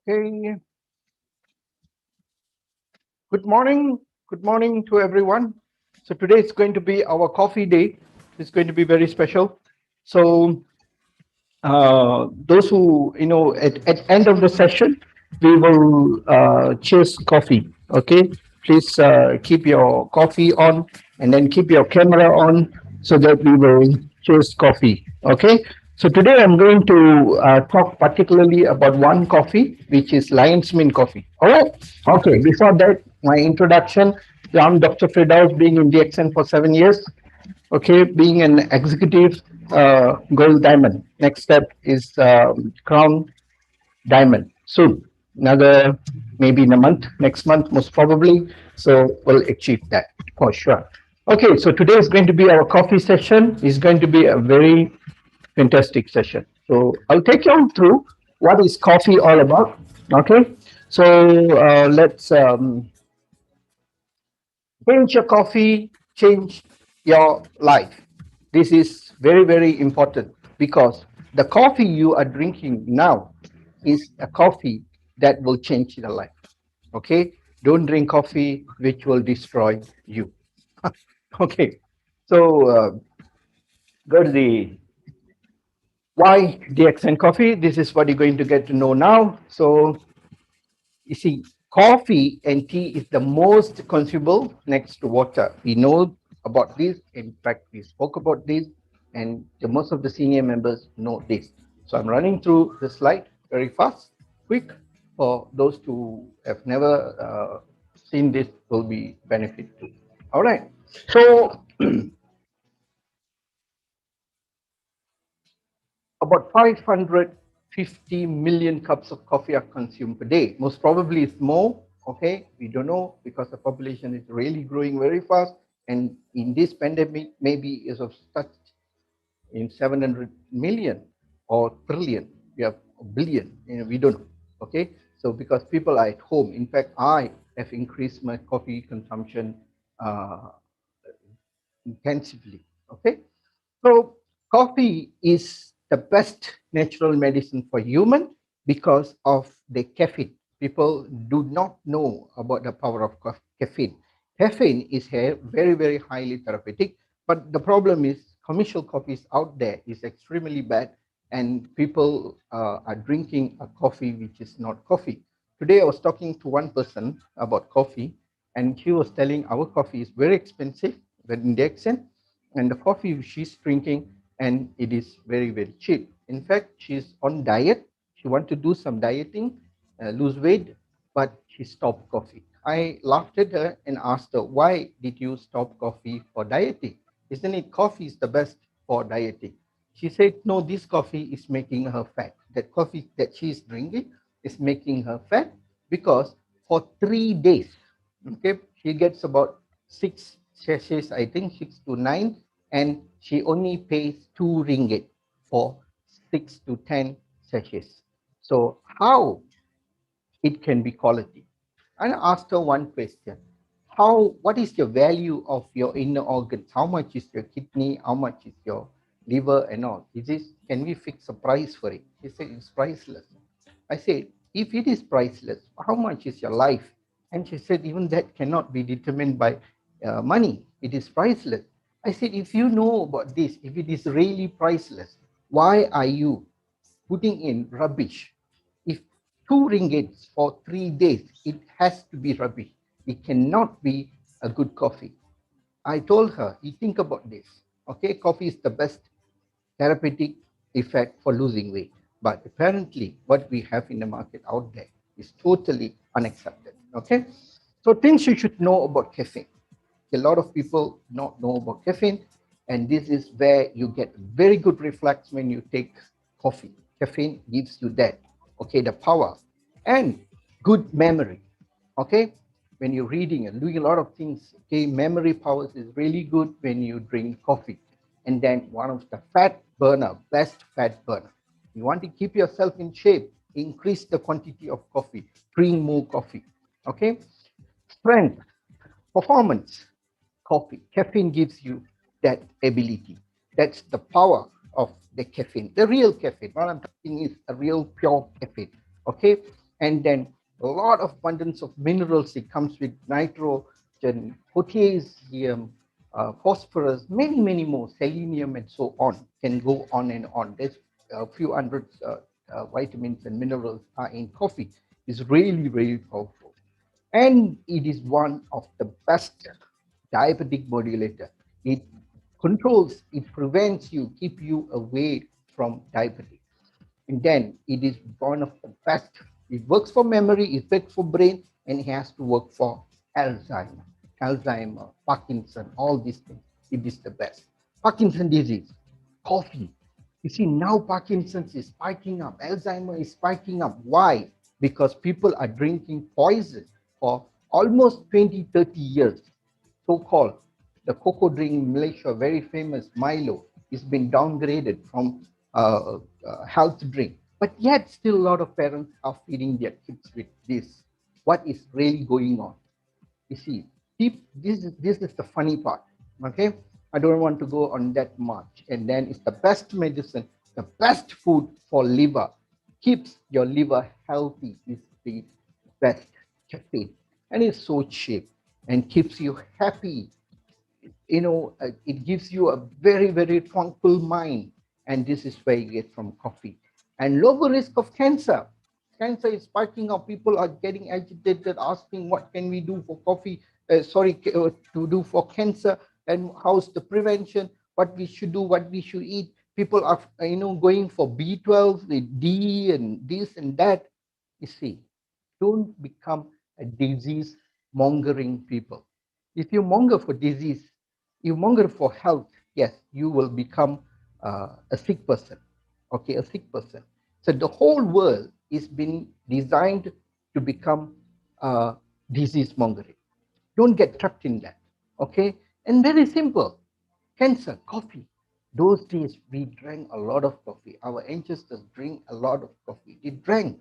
Okay. Good morning. Good morning to everyone. So today is going to be our coffee day. It's going to be very special. So those who at end of the session, we will cheers coffee. Okay. Please keep your coffee on and then keep your camera on so that we will cheers coffee. Okay. So today I'm going to talk particularly about one coffee, which is Lion's Mane coffee. All right. Okay. Before that, my introduction. I'm Dr. Firdaus, being in DXN for 7 years. Okay, being an executive, gold diamond. Next step is crown diamond soon. Another maybe in a month, next month most probably. So we'll achieve that for sure. Okay, so today is going to be our coffee session. It's going to be a very fantastic session. So I'll take you on through what is coffee all about. Okay, so let's change your coffee, change your life. This is very, very important because the coffee you are drinking now is a coffee that will change your life. Okay? Don't drink coffee which will destroy you. Okay. So go to the why DXN coffee. This is what you're going to get to know now. So you see, coffee and tea is the most consumable next to water. We know about this. In fact, we spoke about this, and most of the senior members know this. So I'm running through the slide very fast, quick, for those who have never seen this will be benefit to. All right. So about 550 million cups of coffee are consumed per day. Most probably it's more, okay? We don't know because the population is really growing very fast. And in this pandemic, maybe is of such in 700 million or trillion, we have a billion, we don't know, okay? So because people are at home, in fact, I have increased my coffee consumption uh, intensively, okay? So coffee is the best natural medicine for human because of the caffeine. People do not know about the power of caffeine. Caffeine is very, very highly therapeutic, but the problem is commercial coffees out there is extremely bad and people are drinking a coffee which is not coffee. Today I was talking to one person about coffee and he was telling our coffee is very expensive, but in the accent, and the coffee she's drinking and it is very, very cheap. In fact, she's on diet. She want to do some dieting, lose weight, but she stopped coffee. I laughed at her and asked her, why did you stop coffee for dieting? Isn't it coffee is the best for dieting? She said, no, this coffee is making her fat. That coffee that she is drinking is making her fat because for 3 days, okay, she gets about 6 sachets, I think 6 to 9, and she only pays 2 ringgit for 6 to 10 sachets. So how it can be quality? And I asked her one question: what is the value of your inner organs? How much is your kidney? How much is your liver and all? Can we fix a price for it? She said it's priceless. I said, if it is priceless, how much is your life? And she said, even that cannot be determined by money. It is priceless. I said, if you know about this, if it is really priceless, why are you putting in rubbish? If 2 ringgits for 3 days, it has to be rubbish. It cannot be a good coffee. I told her, you think about this. Okay, coffee is the best therapeutic effect for losing weight. But apparently, what we have in the market out there is totally unaccepted. Okay, so things you should know about caffeine. A lot of people not know about caffeine, and this is where you get very good reflex when you take coffee. Caffeine gives you that, okay, the power and good memory. Okay, when you're reading and doing a lot of things, okay, memory powers is really good when you drink coffee. And then one of the fat burner, best fat burner. You want to keep yourself in shape, increase the quantity of coffee, drink more coffee. Okay, strength, performance, coffee. Caffeine gives you that ability. That's the power of the caffeine, the real caffeine. What I'm talking is a real pure caffeine. Okay, and then a lot of abundance of minerals. It comes with nitrogen, potassium, phosphorus, many more, selenium, and so on. Can go on and on. There's a few hundred vitamins and minerals are in coffee. It's really powerful, and it is one of the best diabetic modulator. It controls, it prevents you, keep you away from diabetes. And then it is one of the best. It works for memory, it works for brain, and it has to work for Alzheimer, Parkinson, all these things. It is the best. Parkinson disease, coffee. You see, now Parkinson's is spiking up, Alzheimer is spiking up. Why? Because people are drinking poison for almost 20, 30 years. So-called the cocoa drink in Malaysia, very famous Milo, is been downgraded from health drink. But yet still a lot of parents are feeding their kids with this. What is really going on? You see, this is the funny part. Okay, I don't want to go on that much. And then it's the best medicine, the best food for liver, keeps your liver healthy, is the best caffeine, and it's so cheap and keeps you happy. It gives you a very tranquil mind, and this is where you get from coffee. And lower risk of cancer. Cancer is spiking up. People are getting agitated, asking what can we do for coffee, to do for cancer, and how's the prevention, what we should do, what we should eat. People are going for B12, the D, and this and that. You see, don't become a disease mongering people. If you monger for disease, you monger for health, yes, you will become a sick person. Okay, a sick person. So the whole world is being designed to become disease mongering. Don't get trapped in that. Okay, and very simple. Cancer, coffee. Those days we drank a lot of coffee. Our ancestors drink a lot of coffee. They drank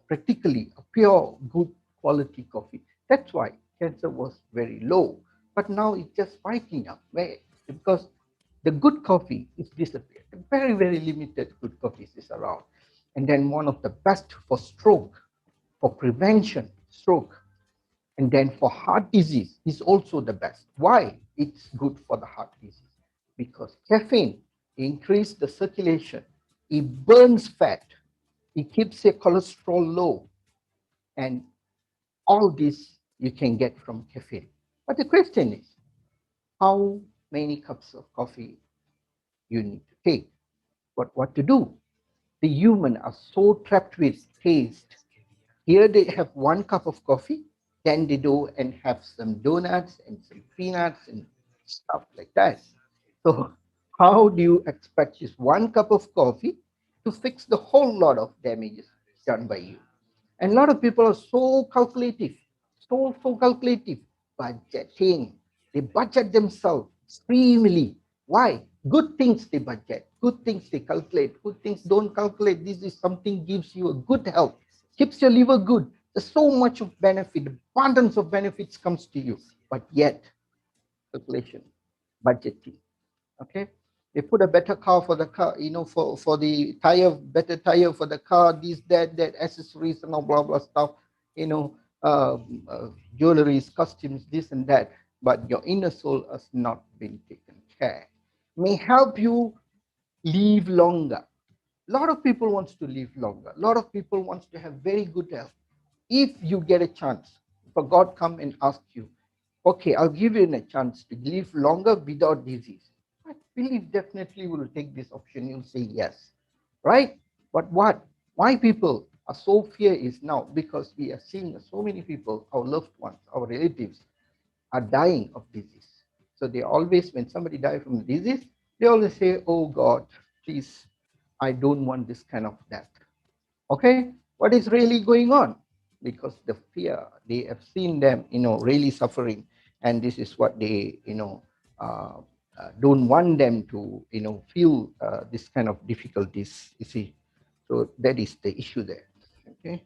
practically a pure, good quality coffee. That's why cancer was very low. But now it's just spiking up. Why? Because the good coffee is disappeared. Very limited good coffees is around. And then one of the best for stroke, for prevention, stroke, and then for heart disease is also the best. Why? It's good for the heart disease. Because caffeine increases the circulation, it burns fat, it keeps your cholesterol low, and all this you can get from caffeine. But the question is, how many cups of coffee you need to take? What to do? The human are so trapped with taste. Here they have 1 cup of coffee, then they go and have some donuts and some peanuts and stuff like that. So how do you expect just 1 cup of coffee to fix the whole lot of damages done by you? And a lot of people are so calculative, so calculative, budgeting. They budget themselves extremely. Why? Good things they budget, good things they calculate, good things don't calculate. This is something gives you a good health, keeps your liver good. There's so much of benefit, abundance of benefits comes to you, but yet calculation, budgeting. Okay, they put a better car for the car, for the tire, better tire for the car, this, that accessories and all blah blah stuff, you know jewelries, costumes, this and that, but your inner soul has not been taken care. May help you live longer. A lot of people wants to live longer. A lot of people wants to have very good health. If you get a chance, for God come and ask you, okay, I'll give you a chance to live longer without disease, I believe definitely will take this option. You'll say yes, right? But why people are so fear is now because we are seeing so many people, our loved ones, our relatives, are dying of disease. So they always, when somebody dies from the disease, they always say, oh God, please, I don't want this kind of death. Okay, what is really going on? Because the fear, they have seen them, really suffering, and this is what they, don't want them to, feel this kind of difficulties. You see, so that is the issue there. Okay.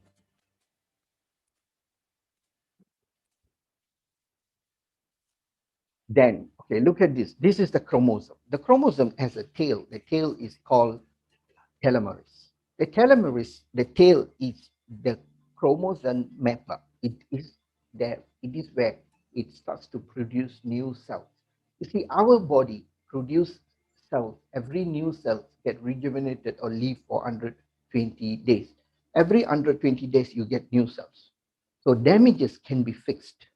Then, okay, look at this. This is the chromosome. The chromosome has a tail. The tail is called telomerase. The telomerase, the tail is the chromosome mapper. It is there. It is where it starts to produce new cells. You see, our body produce cells. Every new cell get rejuvenated or live for 120 days. Every 120 days, you get new cells. So damages can be fixed.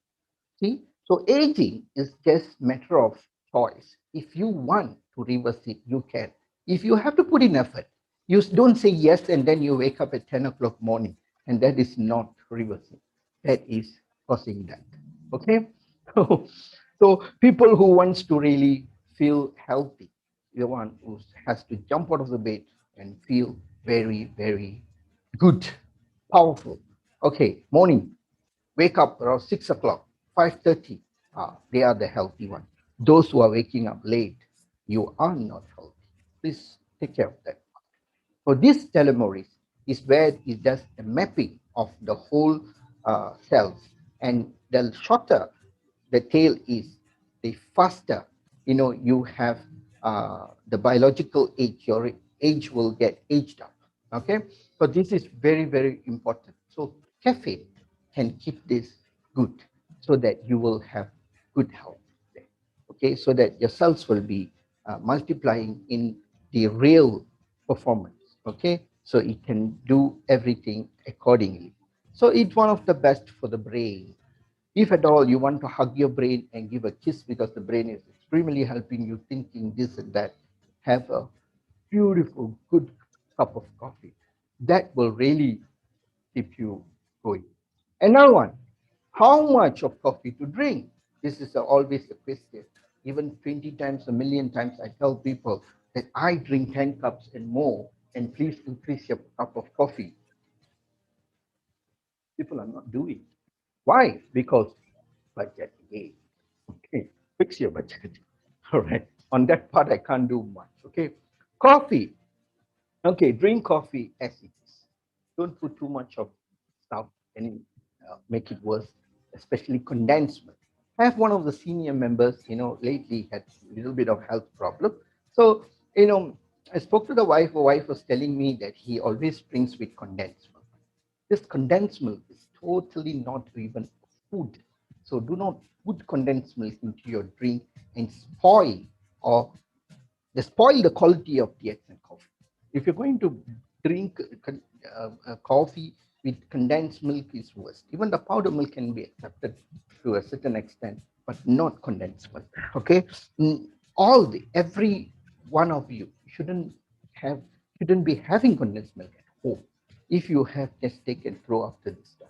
See, so aging is just matter of choice. If you want to reverse it, you can. If you have to put in effort, you don't say yes and then you wake up at 10 o'clock morning, and that is not reversing. That is causing that. Okay, so people who wants to really feel healthy, the one who has to jump out of the bed and feel very, very good, powerful. Okay, morning, wake up around 6 o'clock, 5:30. They are the healthy ones. Those who are waking up late, you are not healthy. Please take care of that. So this telomerase is where it does the mapping of the whole cells, and the shorter the tail is, the faster you have the biological age. Your age will get aged up. Okay, so this is very, very important. So caffeine can keep this good, so that you will have good health. Okay, so that your cells will be multiplying in the real performance. Okay, so it can do everything accordingly. So it's one of the best for the brain. If at all you want to hug your brain and give a kiss because the brain is extremely helping you thinking this and that, have a beautiful, good cup of coffee. That will really keep you going. Another one, how much of coffee to drink? This is always a question. Even 20 times, a million times, I tell people that I drink 10 cups and more, and please increase your cup of coffee. People are not doing. Why? Because budget again. Okay, fix your budget. All right. On that part, I can't do much. Okay. Coffee. Okay, drink coffee as it is. Don't put too much of stuff and make it worse, especially condensed milk. I have one of the senior members, lately had a little bit of health problem. So, I spoke to the wife. The wife was telling me that he always drinks with condensed milk. This condensed milk is totally not even food. So do not put condensed milk into your drink and or spoil the quality of the and coffee. If you're going to drink coffee with condensed milk, is worse. Even the powder milk can be accepted to a certain extent, but not condensed milk. Okay, every one of you shouldn't be having condensed milk at home. If you have, just take and throw after this stuff.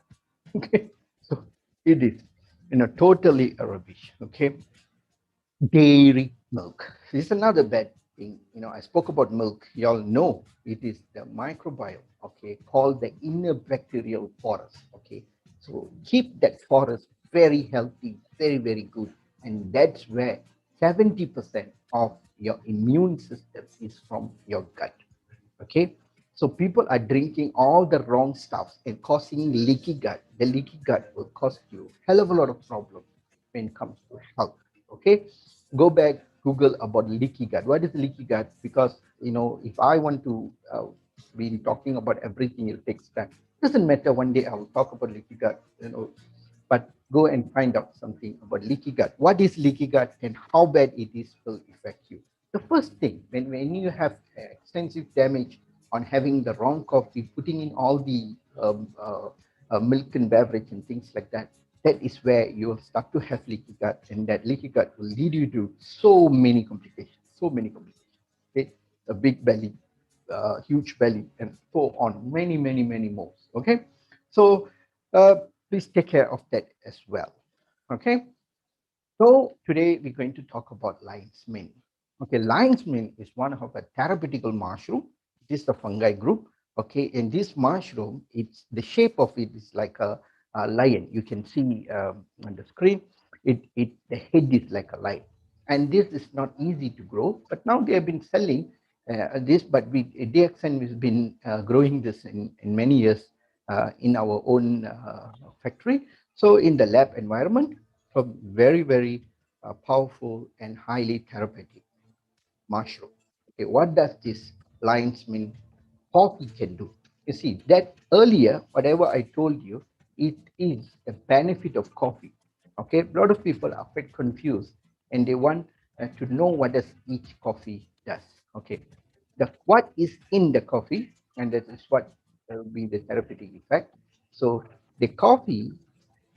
Okay, so it is totally a rubbish. Okay, dairy milk. This is another bad thing. I spoke about milk. You all know it is the microbiome, okay, called the inner bacterial forest. Okay, so keep that forest very healthy, very, very good. And that's where 70% of your immune system is from your gut. Okay, so people are drinking all the wrong stuff and causing leaky gut. The leaky gut will cause you a hell of a lot of problems when it comes to health. Okay, go back, Google about leaky gut. What is leaky gut? Because if I want to be talking about everything, it takes time. Doesn't matter. One day I will talk about leaky gut. But go and find out something about leaky gut. What is leaky gut and how bad it is will affect you. The first thing, when you have extensive damage on having the wrong coffee, putting in all the milk and beverage and things like that, that is where you will start to have leaky gut, and that leaky gut will lead you to so many complications, so many complications. Okay, a big belly, huge belly, and so on, many, many, many more. Okay, so please take care of that as well. Okay, so today we're going to talk about lion's mane. Okay, lion's mane is one of a therapeutical mushroom. It is the fungi group. Okay, and this mushroom, it's the shape of it is like a lion. You can see on the screen. The head is like a lion, and this is not easy to grow. But now they have been selling this. But DXN has been growing this in many years in our own factory. So in the lab environment, so very, very powerful and highly therapeutic mushroom. Okay, what does this lion's mane coffee can do? You see, that earlier, whatever I told you, it is the benefit of coffee. Okay, a lot of people are quite confused and they want to know what does each coffee does. Okay, the what is in the coffee, and that is what will be the therapeutic effect. So the coffee,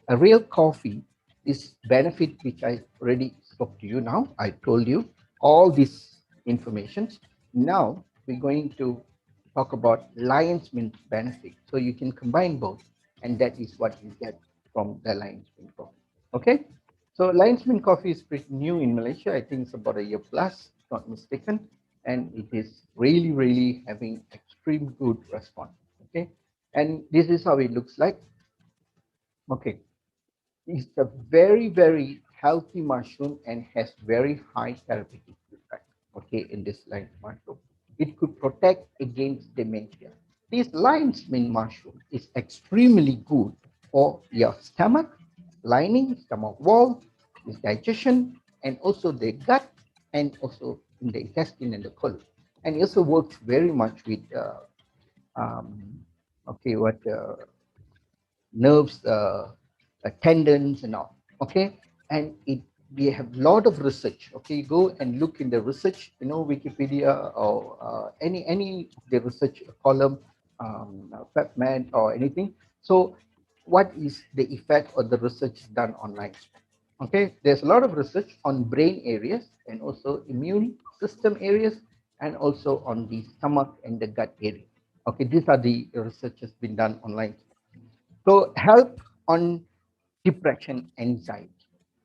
a real coffee, is benefit which I already spoke to you now. I told you all these informations. Now we're going to talk about lion's mane benefit. So you can combine both, and that is what you get from the lion's mane coffee. Okay. So lion's mane coffee is pretty new in Malaysia. I think it's about a year plus, if not mistaken, and it is really, really having extreme good response. Okay. And this is how it looks like. Okay, it's a very, very healthy mushroom and has very high therapeutic effect. Okay, in this line mushroom, it could protect against dementia. This lion's mane mushroom is extremely good for your stomach lining, stomach wall, its digestion, and also the gut, and also in the intestine and the colon. And it also works very much with um, okay, what nerves, tendons, and all. Okay, and it we have a lot of research. Okay, go and look in the research, Wikipedia or any of the research column, PubMed or anything. So, what is the effect of the research done online? Okay, there's a lot of research on brain areas and also immune system areas and also on the stomach and the gut area. Okay, these are the research has been done online. So help on depression, anxiety.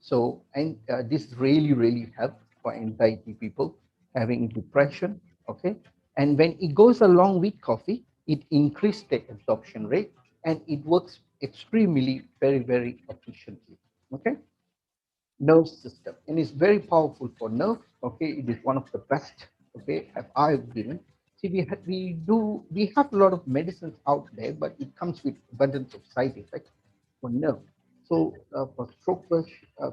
So, and this really, really help for anxiety people having depression. Okay. And when it goes along with coffee, it increases the absorption rate and it works extremely, very, very efficiently. Okay. Nerve system, and it's very powerful for nerve. Okay, it is one of the best. Okay, have I given. See, we have a lot of medicines out there, but it comes with abundance of side effects for nerve. So for stroke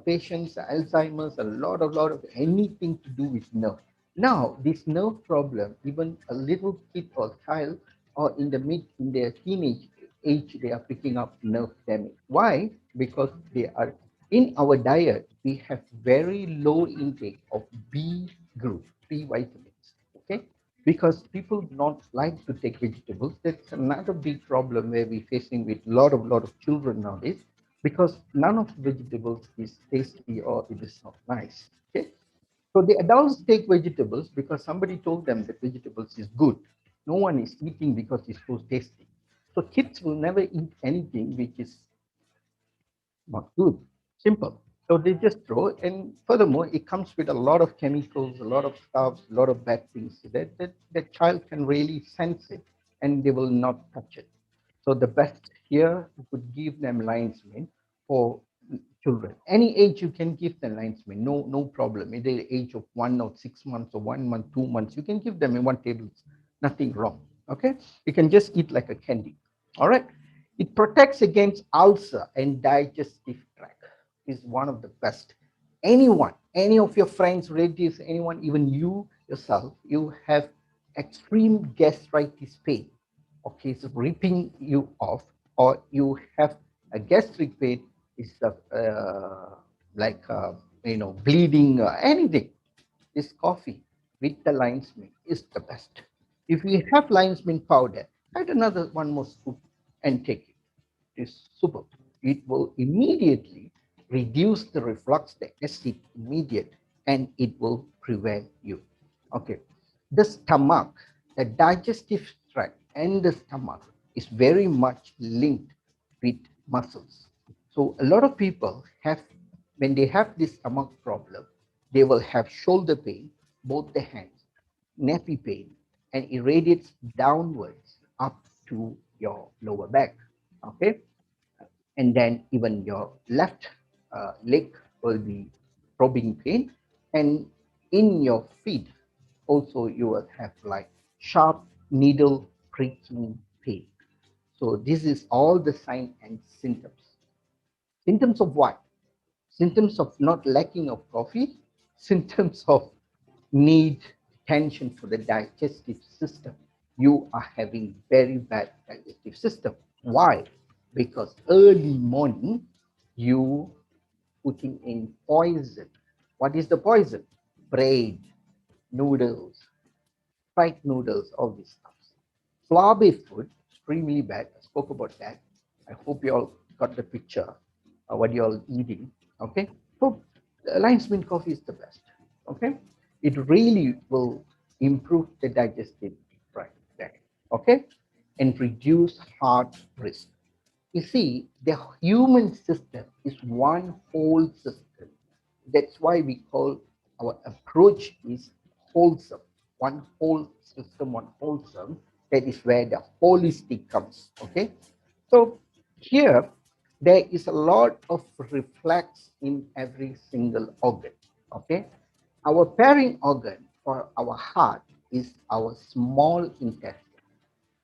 patients, Alzheimer's, a lot of anything to do with nerve. Now, this nerve problem, even a little kid or child, or in their teenage age, they are picking up nerve damage. Why? Because they are in our diet. We have very low intake of B group, B vitamins. Okay, because people do not like to take vegetables. That's another big problem where we're facing with a lot of children nowadays, because none of the vegetables is tasty or it is not nice. Okay, so the adults take vegetables because somebody told them that vegetables is good. No one is eating because it's so tasty. So kids will never eat anything which is not good. Simple. So they just throw, and furthermore, it comes with a lot of chemicals, a lot of stuff, a lot of bad things. That child can really sense it, and they will not touch it. So the best here, you could give them lion's mane for children. Any age you can give them lion's mane, no problem. At the age of 1 or 6 months or 1 month, 2 months, you can give them in one table. Nothing wrong. Okay, you can just eat like a candy. All right. It protects against ulcer and digestive tract. Is one of the best. Anyone, any of your friends, relatives, anyone, even you yourself, you have extreme gastritis pain. Okay, it's ripping you off, or you have a gastric pain, is like bleeding, anything. This coffee with the lion's mane is the best. If you have lion's mane powder, add another one more scoop and take it. It is super. It will immediately reduce the reflux, the acid immediate, and it will prevent you. Okay. The stomach, the digestive tract and the stomach is very much linked with muscles. So a lot of people have, when they have this stomach problem, they will have shoulder pain, both the hands, nappy pain, and it radiates downwards up to your lower back. Okay, and then even your left leg will be throbbing pain, and in your feet also you will have like sharp needle pricking pain. So this is all the sign and symptoms of what? Symptoms of not lacking of coffee, symptoms of need tension for the digestive system. you are having very bad digestive system. Why? Because early morning you putting in poison. What is the poison? Bread, noodles, fried noodles, all these stuff. Flour-based food, extremely bad. I spoke about that. I hope you all got the picture of what you all eating. Okay, so lion's mane coffee is the best. Okay, it really will improve the digestive tract. Okay, and reduce heart risk. You see, the human system is one whole system. That's why we call our approach is wholesome. One whole system, one wholesome. That is where the holistic comes. Okay. So here there is a lot of reflex in every single organ. Okay. Our pairing organ for our heart is our small intestine.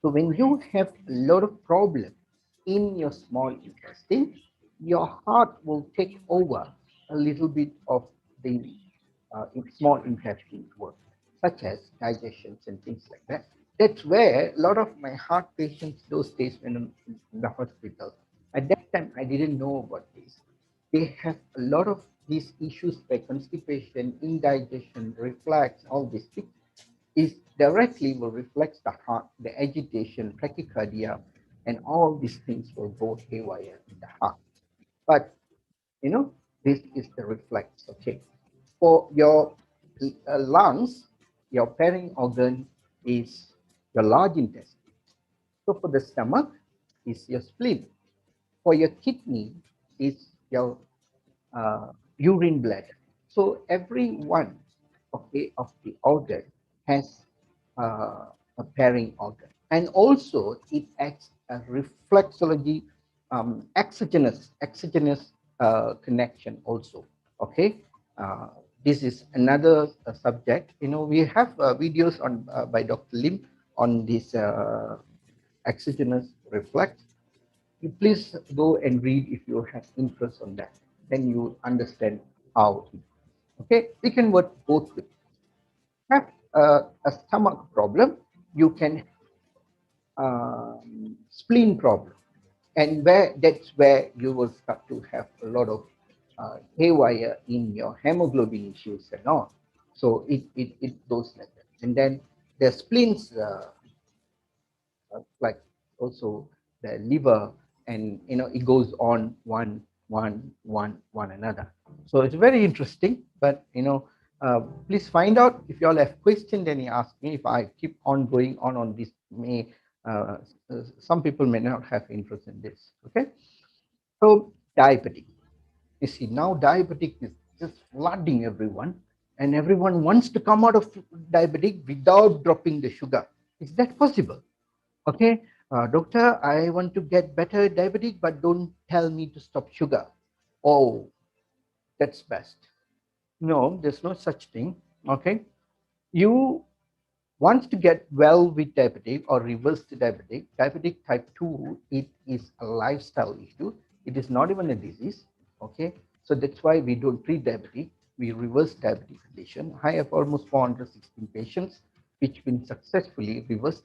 So when you have a lot of problem in your small intestine, your heart will take over a little bit of the small intestine work, such as digestions and things like that. That's where a lot of my heart patients those days when I'm in the hospital. At that time, I didn't know about this. They have a lot of these issues like constipation, indigestion, reflux, all these things is directly will reflect the heart, the agitation, tachycardia, and all these things will go haywire in the heart. But you know, this is the reflex. Okay, for your lungs, your pairing organ is your large intestine. So for the stomach is your spleen. For your kidney is your urine bladder. So every one, okay, of the organ has a pairing organ, and also it acts as reflexology, exogenous connection also. Okay, uh, this is another subject. You know, we have videos on by Dr. Lim on this exogenous reflex. You please go and read if you have interest on that. Then you understand how. Okay, we can work both ways. Have a stomach problem, you can spleen problem, and where that's where you will start to have a lot of haywire in your hemoglobin issues and all. So it goes like that, and then the spleens like also the liver, and you know it goes on one another. So it's very interesting, but you know, please find out if you all have question, then you ask me. If I keep on going on this may some people may not have interest in this. Okay, so diabetic, you see now diabetic is just flooding everyone, and everyone wants to come out of diabetic without dropping the sugar. Is that possible? Okay, doctor, I want to get better diabetic, but don't tell me to stop sugar. Oh, that's best. No, there's no such thing. Okay, you want to get well with diabetic or reverse the diabetic. Diabetic type 2, it is a lifestyle issue. It is not even a disease. Okay, so that's why we don't treat diabetic. We reverse diabetic condition. I have almost 416 patients which been successfully reversed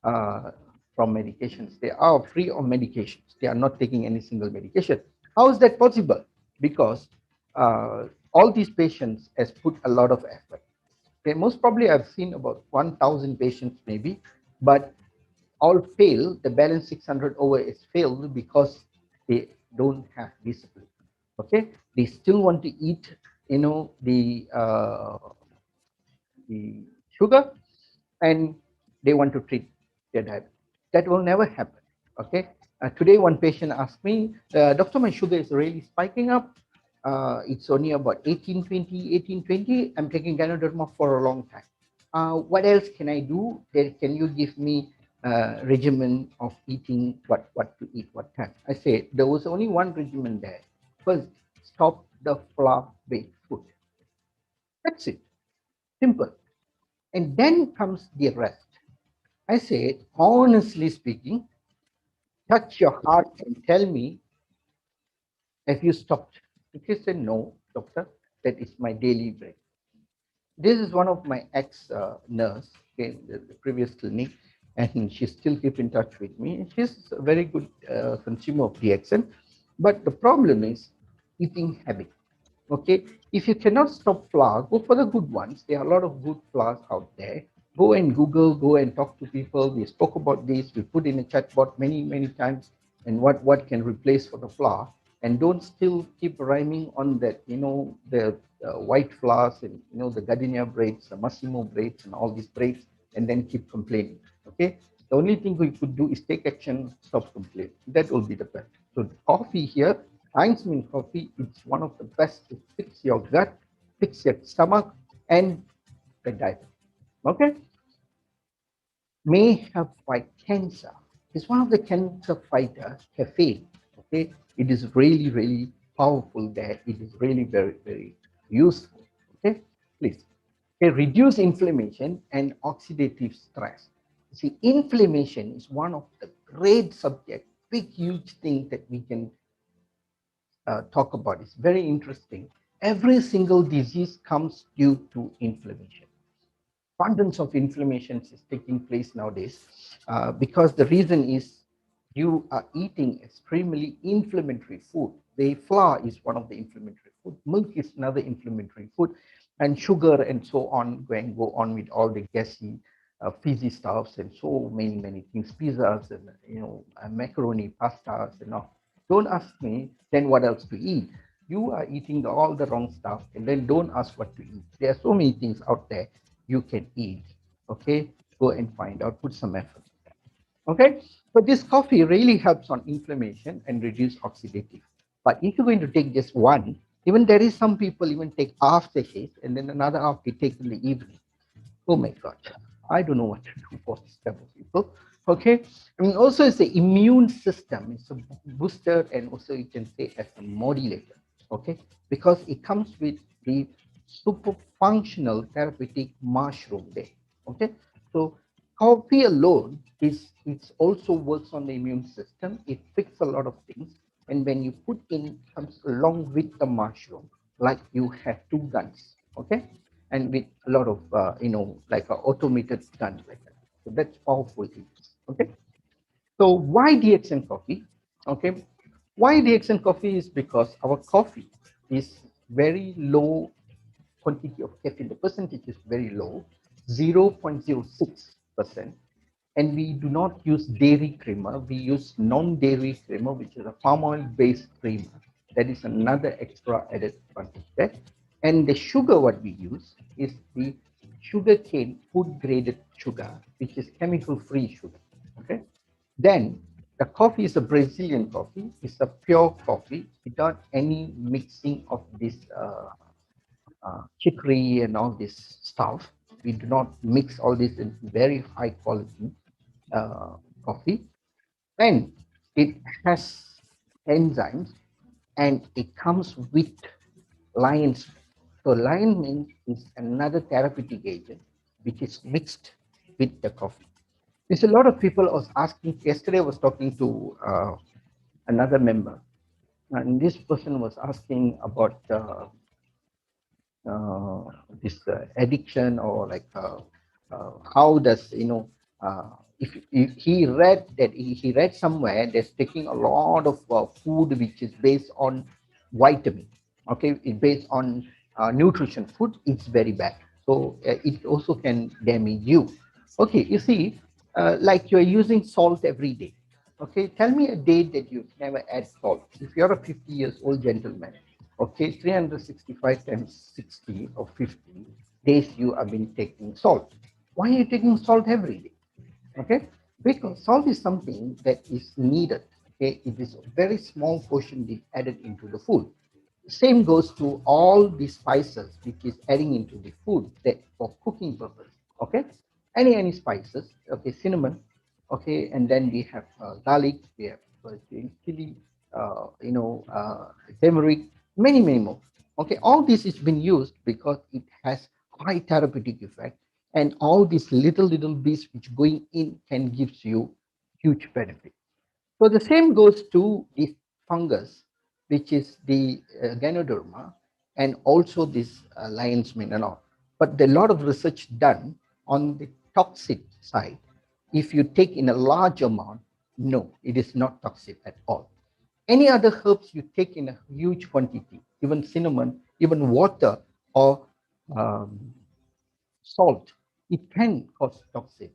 uh, from medications. They are free of medications. They are not taking any single medication. How is that possible? Because all these patients has put a lot of effort. Okay, most probably I've seen about 1,000 patients maybe, but all fail. The balance 600 over is failed because they don't have discipline. Okay, they still want to eat, you know, the sugar, and they want to treat their diabetes. That will never happen. Okay. Today, one patient asked me, Doctor, my sugar is really spiking up. It's only about 1820, 1820. I'm taking Ganoderma for a long time. What else can I do? Can you give me a regimen of eating what to eat, what time? I said there was only one regimen there. First, stop the flour-based food. That's it. Simple. And then comes the rest. I said, honestly speaking, touch your heart and tell me if you stopped. If you say no, doctor, that is my daily bread. This is one of my ex nurse in the previous clinic. and she still keep in touch with me. She's a very good consumer of DXN, but the problem is eating habit. Okay, if you cannot stop flour, go for the good ones. There are a lot of good flours out there. Go and Google, go and talk to people. We spoke about this. We put in a chatbot many times, and what can replace for the flour. And don't still keep rhyming on that. The white flours and the gardenia breads, the Massimo breads, and all these breads, and then keep complaining. Okay, the only thing we could do is take action, stop complaining. That will be the best. So the coffee here, Heinz Mint coffee, it's one of the best to fix your gut, fix your stomach, and the diet. Okay? May have fight cancer. It's one of the cancer fighter cafe. Okay? It is really powerful there. It is really very useful. Okay? Please. Okay, reduce inflammation and oxidative stress. See, inflammation is one of the great subject, big, huge thing that we can talk about. It's very interesting. Every single disease comes due to inflammation. Abundance of inflammation is taking place nowadays because the reason is you are eating extremely inflammatory food. The flour is one of the inflammatory food. Milk is another inflammatory food, and sugar and so on. Go on with all the gassy, fizzy stuffs and so many things. Pizzas and macaroni, pastas and all. Don't ask me then what else to eat. You are eating all the wrong stuff, and then don't ask what to eat. There are so many things out there you can eat. Okay, go and find out, put some effort. Okay, so this coffee really helps on inflammation and reduce oxidative. But if you're going to take just one, even there is some people even take half sachet and then another half they take in the evening. Oh my God, I don't know what to do for this type of people. Okay, I mean also it's the immune system. It's a booster and also you can say as a modulator. Okay, because it comes with the super functional therapeutic mushroom there. Okay, so coffee alone is it also works on the immune system. It fixes a lot of things, and when you put in comes along with the mushroom, like you have two guns. Okay, and with a lot of like a automated gun like that. So that's powerful. Okay. So why DXN coffee? Okay. Why DXN coffee is because our coffee is very low quantity of caffeine. The percentage is very low, 0.06%. And we do not use dairy creamer. We use non-dairy creamer, which is a palm oil-based creamer. That is another extra added advantage there. And the sugar what we use is the sugarcane food-graded sugar, which is chemical-free sugar. Okay. Then the coffee is a Brazilian coffee. It's a pure coffee without any mixing of this chicory and all this stuff. We do not mix all this in very high quality coffee, and it has enzymes, and it comes with lion's. So lion mint is another therapeutic agent which is mixed with the coffee. There's a lot of people was asking. Yesterday, I was talking to another member, and this person was asking about uh, this addiction or like how does if he read that he read somewhere that's taking a lot of food which is based on vitamin. Okay, it's based on nutrition. Food is very bad, so it also can damage you. Okay, you see, like you're using salt every day. Okay, tell me a day that you've never add salt. If you're a 50 years old gentleman, okay, 365 times 60 or 50 days you have been taking salt. Why are you taking salt every day? Okay, because salt is something that is needed. Okay, it is a very small portion is added into the food. Same goes to all the spices which is adding into the food that for cooking purpose. Okay, any spices. Okay, cinnamon. Okay, and then we have garlic. We have chili. Turmeric. Many more. Okay, all this is been used because it has high therapeutic effect, and all these little bits which going in can gives you huge benefit. So the same goes to this fungus, which is the Ganoderma, and also this lion's mane and all. But there a lot of research done on the toxic side. If you take in a large amount, no, it is not toxic at all. Any other herbs you take in a huge quantity, even cinnamon, even water or um, salt, it can cause toxin.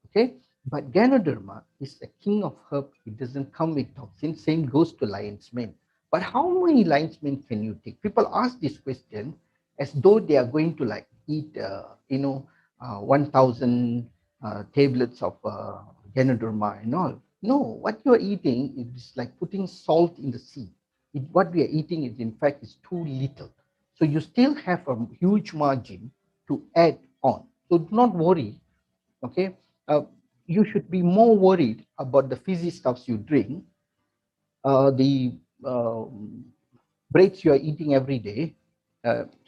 Okay, but Ganoderma is the king of herb. It doesn't come with toxin. Same goes to lion's mane. But how many lion's mane can you take? People ask this question as though they are going to like eat, 1,000 tablets of Ganoderma and all. No, what you are eating is like putting salt in the sea. What we are eating is in fact is too little. So you still have a huge margin to add on. So do not worry. Okay, uh, you should be more worried about the fizzy stuffs you drink, the breads you are eating every day.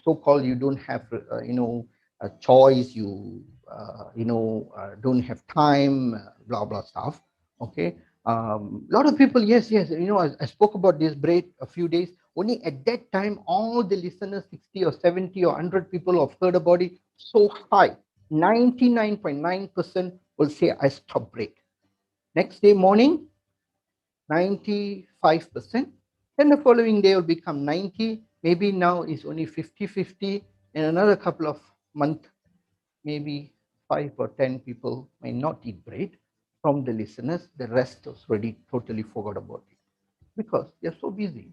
So-called, you don't have, a choice. You don't have time. Blah blah stuff. Okay. A lot of people, yes, yes. I spoke about this bread a few days. Only at that time, all the listeners, 60 or 70 or 100 people have heard about it. So high, 99.9% will say I stop bread. Next day morning, 95%. Then the following day will become 90. Maybe now is only 50-50. In another couple of months, maybe 5 or 10 people may not eat bread from the listeners. The rest was already totally forgot about it because they're so busy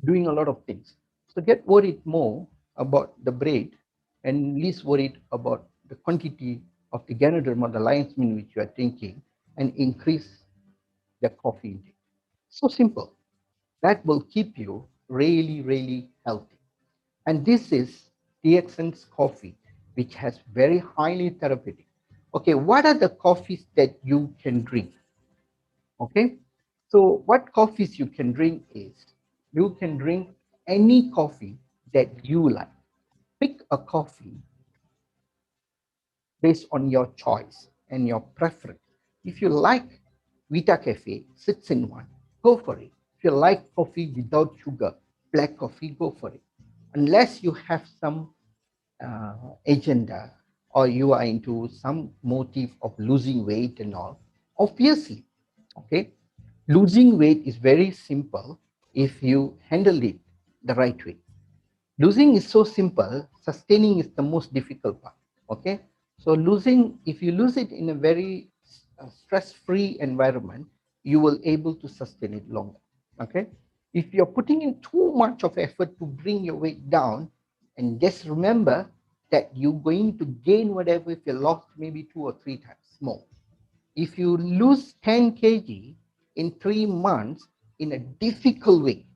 doing a lot of things. So get worried more about the bread and least worried about the quantity of the Ganoderma, the lion's mane which you are drinking, and increase the coffee intake. So simple. That will keep you really, really healthy. And this is DXN's coffee, which has very highly therapeutic. Okay, what are the coffees that you can drink? Okay, so what coffees you can drink is you can drink any coffee that you like. Pick a coffee based on your choice and your preference. If you like Vita Cafe 6-in-1, go for it. If you like coffee without sugar, black coffee, go for it. Unless you have some agenda or you are into some motive of losing weight and all, obviously, okay, losing weight is very simple if you handle it the right way. Losing is so simple, sustaining is the most difficult part. Okay, so losing, if you lose it in a very stress-free environment, you will able to sustain it longer. Okay, if you're putting in too much of effort to bring your weight down, and just remember that you're going to gain whatever if you lost maybe 2 or 3 times more. If you lose 10 kg in 3 months in a difficult way,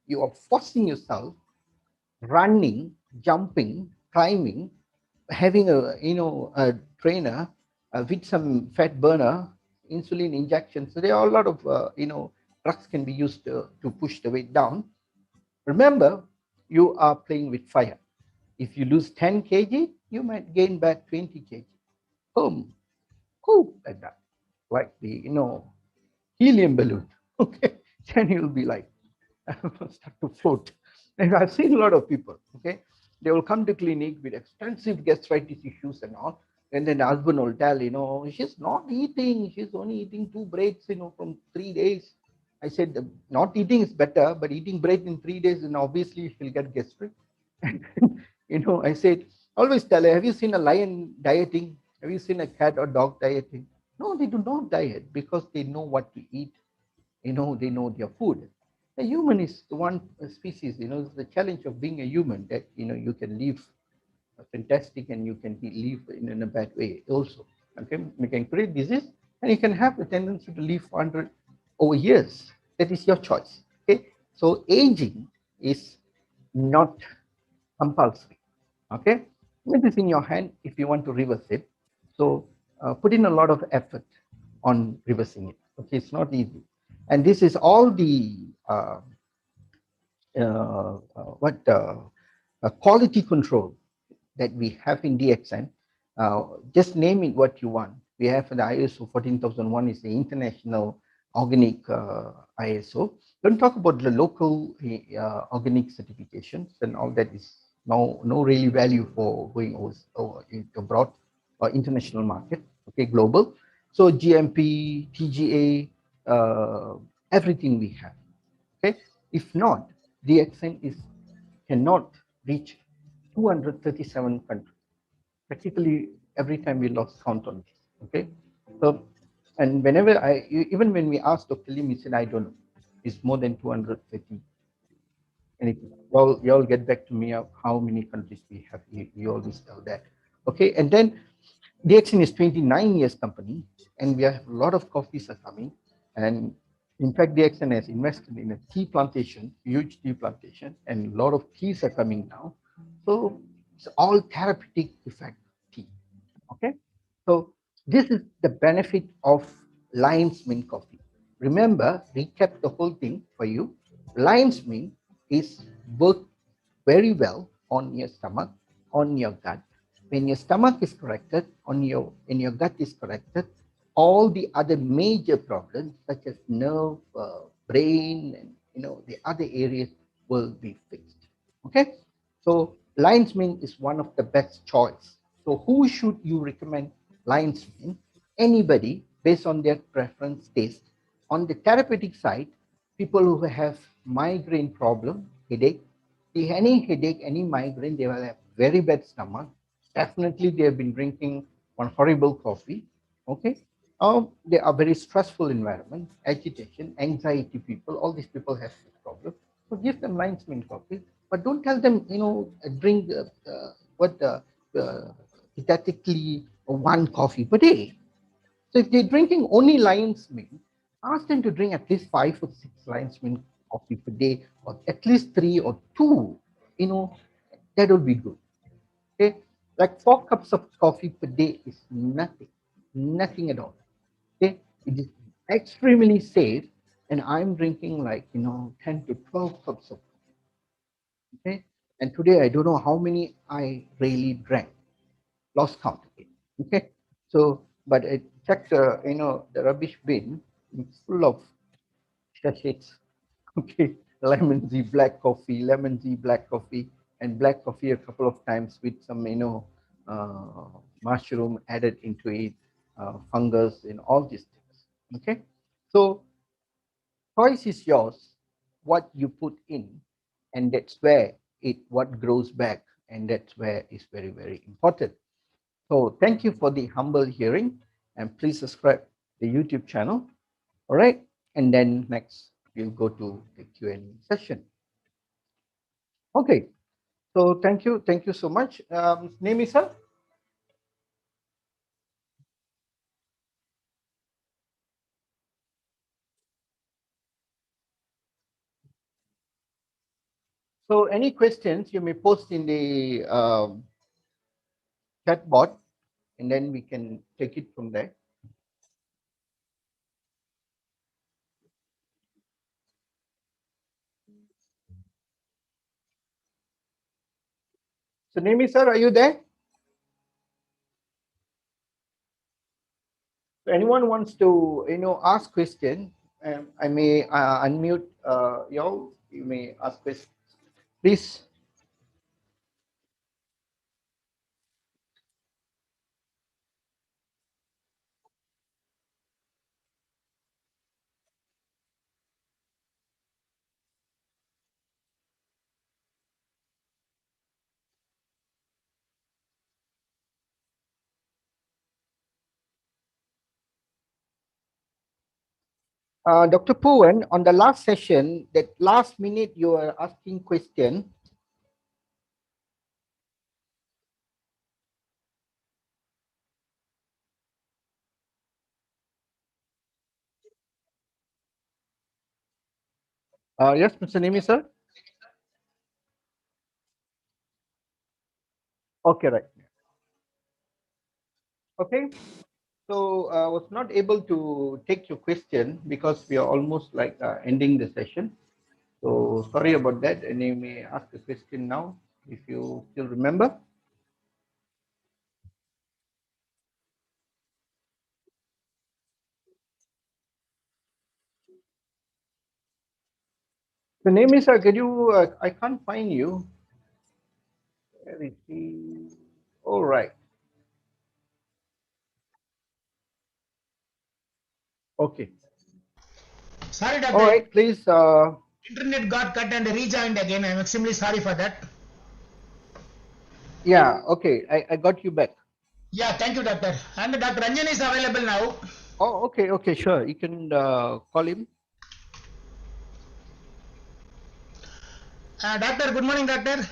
you are forcing yourself, running, jumping, climbing, having a trainer with some fat burner, insulin injection. So there are a lot of drugs can be used to push the weight down. Remember, you are playing with fire. If you lose 10 kg, you might gain back 20 kg. Boom, cool, like that, like the helium balloon. Okay, then you'll be like start to float. And I've seen a lot of people, okay, they will come to clinic with extensive gastritis issues and all, and then the husband will tell, she's not eating, she's only eating 2 breads, from 3 days. I said, not eating is better, but eating bread in 3 days, and obviously she'll get gastric. And I said, always tell her, have you seen a lion dieting? Have you seen a cat or dog dieting? No, they do not diet because they know what to eat. They know their food. The human is the one species, the challenge of being a human, that, you can live fantastic and you can live in a bad way also. Okay, you can create disease and you can have the tendency to live 100 over years. That is your choice. Okay, so aging is not compulsory. Okay, it is in your hand if you want to reverse it. So put in a lot of effort on reversing it. Okay, it's not easy. And this is all the what quality control that we have in DXN. Just name it what you want. We have the ISO 14001 is the international organic ISO. Don't talk about the local organic certifications and all that is no really value for going over abroad or international market. Okay, global. So GMP, TGA, everything we have. Okay, if not, the accent is cannot reach 237 countries. Practically every time we lost count on this. Okay, so and whenever even when we asked Dr. Lim, he said, I don't know. It's more than 230 anything. Y'all get back to me of how many countries we have. You always tell that. Okay, and then DXN is 29 years company, and we have a lot of coffees are coming. And in fact, DXN has invested in a tea plantation, huge tea plantation, and a lot of teas are coming now. So it's all therapeutic effect tea. Okay, so this is the benefit of lion's mane coffee. Remember, recap the whole thing for you. Lion's mane is work very well on your stomach, on your gut. When your stomach is corrected, on your and your gut is corrected, all the other major problems such as nerve, brain, and the other areas will be fixed. Okay, so lion's mane is one of the best choice. So who should you recommend lion's mane? Anybody based on their preference taste. On the therapeutic side, people who have migraine problem, headache, any headache, any migraine, they will have very bad stomach. Definitely, they have been drinking one horrible coffee. Okay, they are very stressful environment, agitation, anxiety. People, all these people have this problem. So give them lion's mane coffee, but don't tell them, drink what hypothetically one coffee per day. So if they're drinking only lion's mane, ask them to drink at least 5 or 6 lion's mane coffee per day, or at least 3 or 2. You know, that would be good. Okay, like 4 cups of coffee per day is nothing, nothing at all. Okay, it is extremely safe, and I'm drinking like 10 to 12 cups of coffee. Okay, and today I don't know how many I really drank, lost count again. Okay, so but I checked the rubbish bin. It's full of sachets. Okay, lemon tea, black coffee, lemon tea, black coffee, and black coffee a couple of times with some mushroom added into it, fungus, and all these things. Okay, so choice is yours. What you put in, and that's where it what grows back, and that's where is very very important. So thank you for the humble hearing, and please subscribe the YouTube channel. All right, and then next we'll go to the Q&A session. Okay, so thank you so much. Name is sir. So any questions you may post in the chat bot, and then we can take it from there. So Name sir, are you there? So anyone wants to ask question, I may unmute you. You may ask questions, please. Dr. Puan, on the last session, that last minute you were asking question. Yes, Mr. Nimi, sir. Okay, right. Okay. So I was not able to take your question because we are almost like ending the session. So sorry about that. And you may ask the question now if you still remember. The name is, could you, I can't find you. Where is he? All right. Okay. Sorry, All doctor. right, please. Internet got cut and rejoined again. I'm extremely sorry for that. Yeah, okay. I got you back. Yeah, thank you, doctor. And Dr. Ranjan is available now. Oh, okay, okay, sure. You can call him. Doctor, good morning, doctor.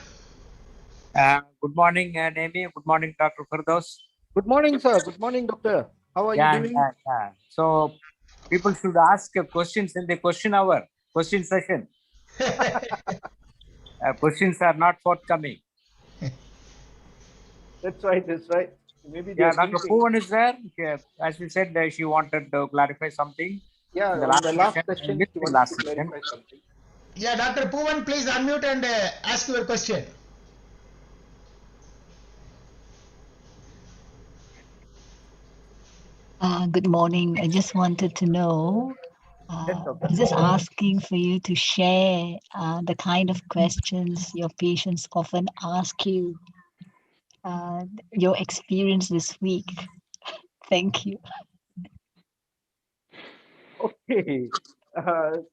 Good morning, Nemi. Good morning, Dr. Firdaus. Good morning, sir. Good morning, doctor. How are you Yeah, doing? yeah. So people should ask questions in the question hour, question session. Questions are not forthcoming. That's right. That's right. Maybe Yeah, they're Dr. thinking. Poovan is there. Yeah, as we said, she wanted to clarify something Yeah, in the on last the last session. I session, missed she the wanted to last session. clarify something. Yeah, Dr. Poovan, please unmute and ask your question. Good morning. I just wanted to know, Yes, okay. I'm just asking for you to share the kind of questions your patients often ask you, your experience this week. Thank you. Okay.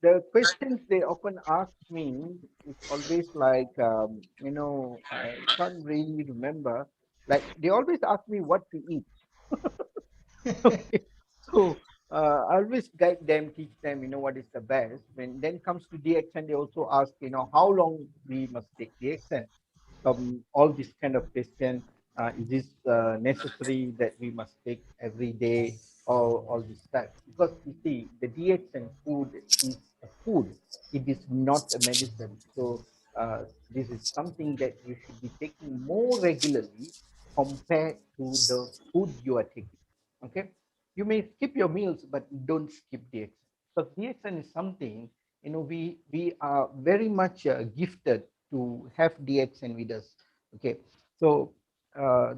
The questions they often ask me is always like, I can't really remember. Like, they always ask me what to eat. Okay. So I always guide them, teach them, what is the best. When then comes to DXN, they also ask, how long we must take DXN. All this kind of question. Is this necessary that we must take every day or all this stuff? Because you see, the DXN food is a food. It is not a medicine. So this is something that you should be taking more regularly compared to the food you are taking. Okay, you may skip your meals, but don't skip DXN. So DXN is something, we are very much gifted to have DXN with us. Okay, so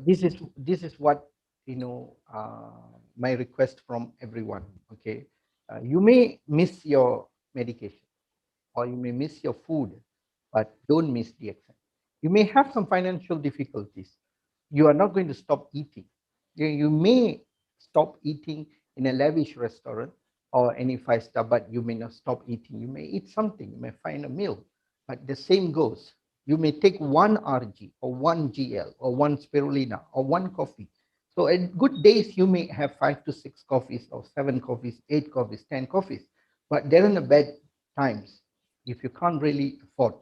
this is what my request from everyone. Okay, you may miss your medication or you may miss your food, but don't miss DXN. You may have some financial difficulties. You are not going to stop eating. You may stop eating in a lavish restaurant or any five-star, but you may not stop eating. You may eat something, you may find a meal, but the same goes. You may take one RG or one GL or one spirulina or one coffee. So at good days, you may have 5 to 6 coffees or 7 coffees, 8 coffees, 10 coffees. But there are the bad times. If you can't really afford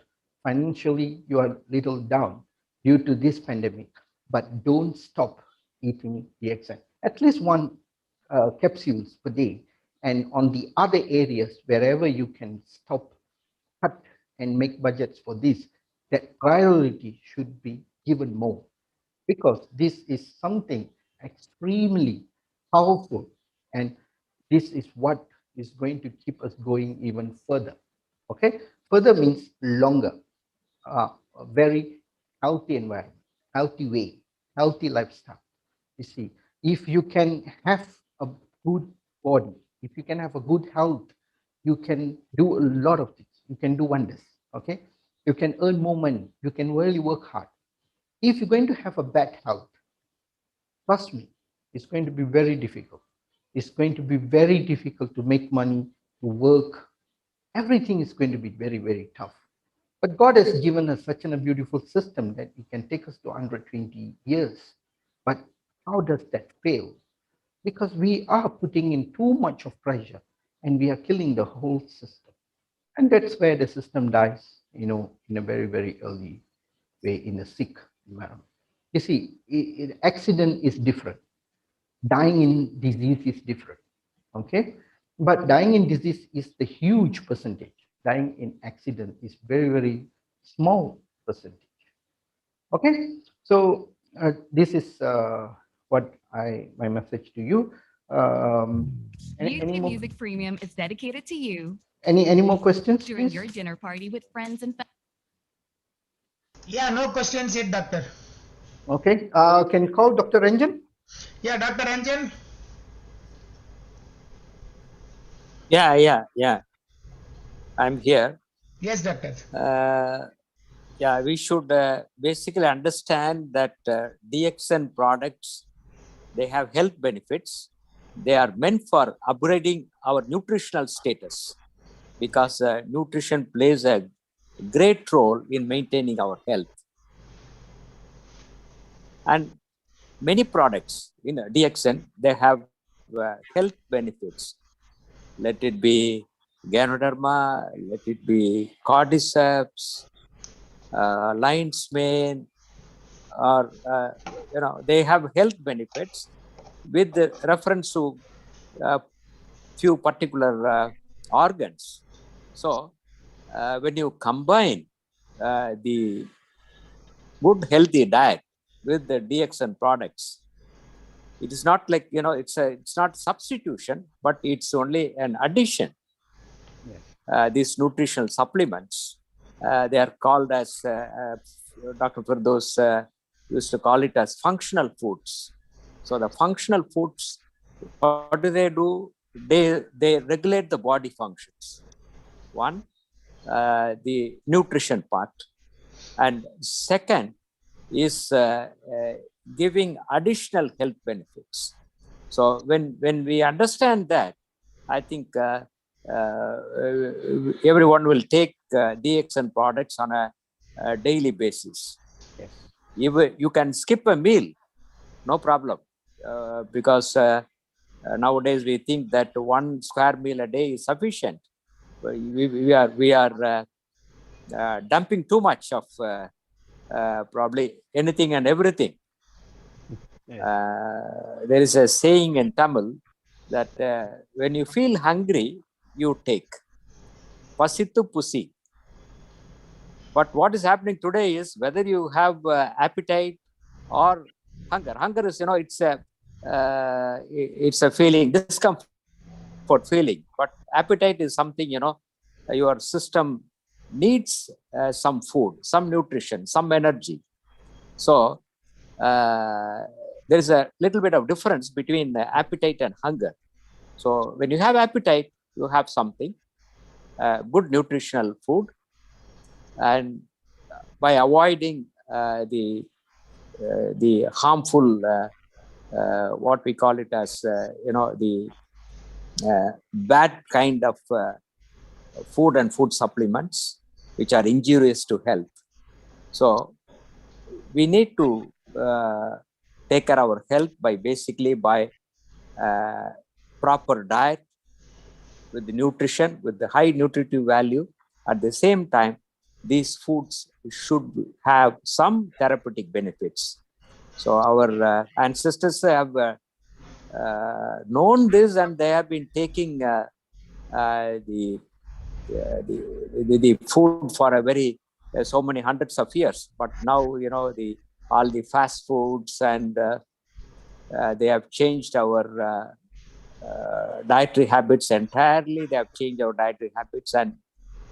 financially, you are little down due to this pandemic. But don't stop eating DXN. At least one capsules per day. And on the other areas, wherever you can stop, cut, and make budgets for this, that priority should be given more because this is something extremely powerful and this is what is going to keep us going even further. Okay, further means longer, a very healthy environment, healthy way, healthy lifestyle. You see, if you can have a good body, if you can have a good health, you can do a lot of things. You can do wonders. Okay, you can earn more money. You can really work hard. If you're going to have a bad health, trust me, it's going to be very difficult. It's going to be very difficult to make money, to work. Everything is going to be very, very tough. But God has given us such a beautiful system that He can take us to 120 years. But how does that fail? Because we are putting in too much of pressure and we are killing the whole system. And that's where the system dies, in a very, very early way in a sick environment. You see, accident is different. Dying in disease is different. Okay, but dying in disease is the huge percentage. Dying in accident is very, very small percentage. Okay, so this is what my message to you. Any YouTube more? Music Premium is dedicated to you Any more questions, during please? your dinner party with friends and family. Yeah, no questions yet, doctor. Okay, can you call Dr. Ranjan? Yeah, Dr. Ranjan. Yeah. I'm here. Yes, doctor. Yeah, we should basically understand that DXN products, they have health benefits, they are meant for upgrading our nutritional status, because nutrition plays a great role in maintaining our health. And many products in DXN, they have health benefits. Let it be Ganoderma, let it be Cordyceps, Lion's Mane, or they have health benefits with the reference to few particular organs. So when you combine the good healthy diet with the DXN products, it is not like, it's not substitution, but it's only an addition. Yes. These nutritional supplements, they are called as, Dr. Firdaus used to call it as functional foods. So the functional foods, what do? They regulate the body functions. One, the nutrition part, and second is giving additional health benefits. So when we understand that, I think everyone will take DXN products on a daily basis. Yes. You can skip a meal, no problem, because nowadays we think that 1 square meal a day is sufficient. We are dumping too much of probably anything and everything. Yes. There is a saying in Tamil that when you feel hungry, you take. Pasittu pusi. But what is happening today is, whether you have appetite or hunger. Hunger is, it's a feeling, discomfort feeling. But appetite is something, your system needs some food, some nutrition, some energy. So there is a little bit of difference between appetite and hunger. So when you have appetite, you have something, good nutritional food, and by avoiding the harmful, what we call it as, the bad kind of food and food supplements, which are injurious to health. So we need to take care of our health by proper diet with the nutrition, with the high nutritive value. At the same time, these foods should have some therapeutic benefits. So our ancestors have known this, and they have been taking the food for a very so many hundreds of years. But now, all the fast foods, and they have changed our dietary habits entirely. They have changed our dietary habits, and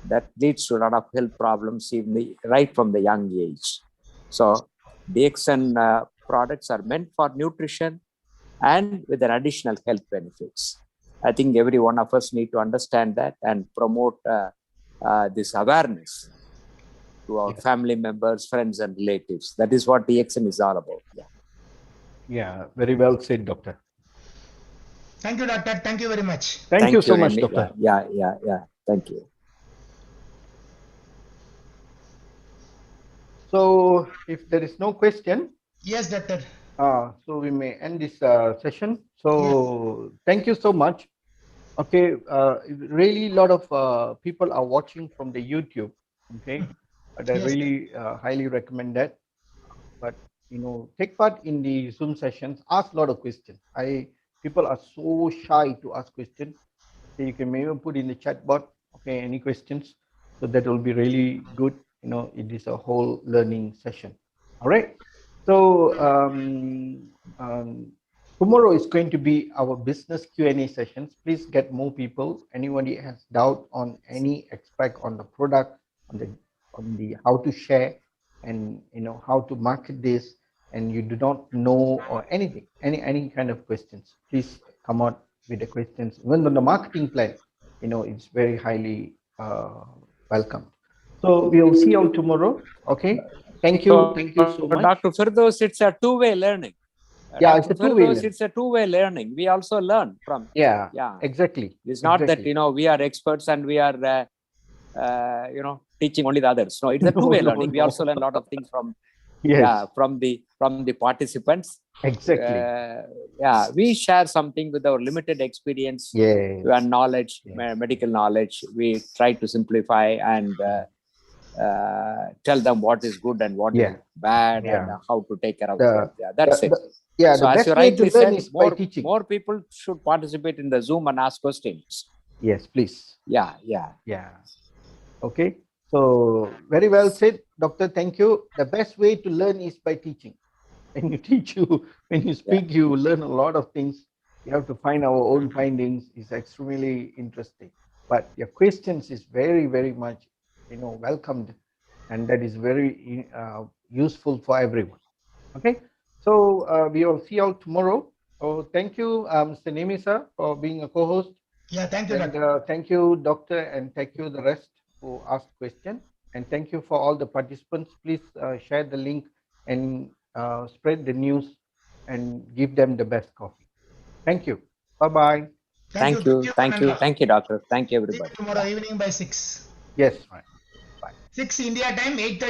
that leads to a lot of health problems even right from the young age. So DXN products are meant for nutrition and with an additional health benefits. I think every one of us need to understand that and promote this awareness to our family members, friends, and relatives. That is what DXN is all about. Yeah, very well said, Doctor. Thank you, doctor. Thank you very much. Thank you so much, Remy. Doctor. Yeah. Thank you. So if there is no question, Yes, doctor. so we may end this session. So thank you so much. Okay, really a lot of people are watching from the YouTube. Okay, but I Yes. really highly recommend that. But take part in the Zoom sessions. Ask a lot of questions. People are so shy to ask questions. So you can maybe put in the chat box. Okay, any questions? So that will be really good. It is a whole learning session. All right. So tomorrow is going to be our business Q&A sessions. Please get more people. Anybody has doubt on any aspect on the product, on the how to share, and how to market this, and you do not know or anything, any kind of questions, please come out with the questions. Even on the marketing plan, it's very highly welcome. So we'll see you tomorrow. Okay. Thank you so much. Dr. Firdaus, it's a two-way learning. Yeah, Dr. it's a two-way Firdaus, learning. it's a two-way learning. We also learn from. Yeah, Yeah. exactly. It's not that, exactly. we are experts and we are, teaching only the others. No, it's a No, two-way no, learning. We no. also learn a lot of things from, Yes, from the participants. exactly. We share something with our limited experience Yes. and knowledge, Yes. medical knowledge. We try to simplify and tell them what is good and what is Yeah. bad and Yeah. how to take care of The- them. Yeah, that's it. Yeah, So the as best you way to rightly learn said, is by teaching. more people should participate in the Zoom and ask questions. Yes, please. Yeah. Yeah. Okay. So very well said, Doctor. Thank you. The best way to learn is by teaching. When you teach, when you speak, you learn a lot of things. You have to find our own findings. It's extremely interesting. But your questions is very, very much, welcomed, and that is very useful for everyone. Okay. So we will see you all tomorrow. So thank you, Mr. Nemi sir, for being a co-host. Yeah, thank you, And Doctor. thank you, Doctor, and thank you the rest who asked question. And thank you for all the participants. Please share the link and spread the news and give them the best coffee. Thank you. Bye-bye. Thank you, Ananda. doctor. Thank you, See you everybody. tomorrow evening by 6. Yes, right. 6 India time, 8:30.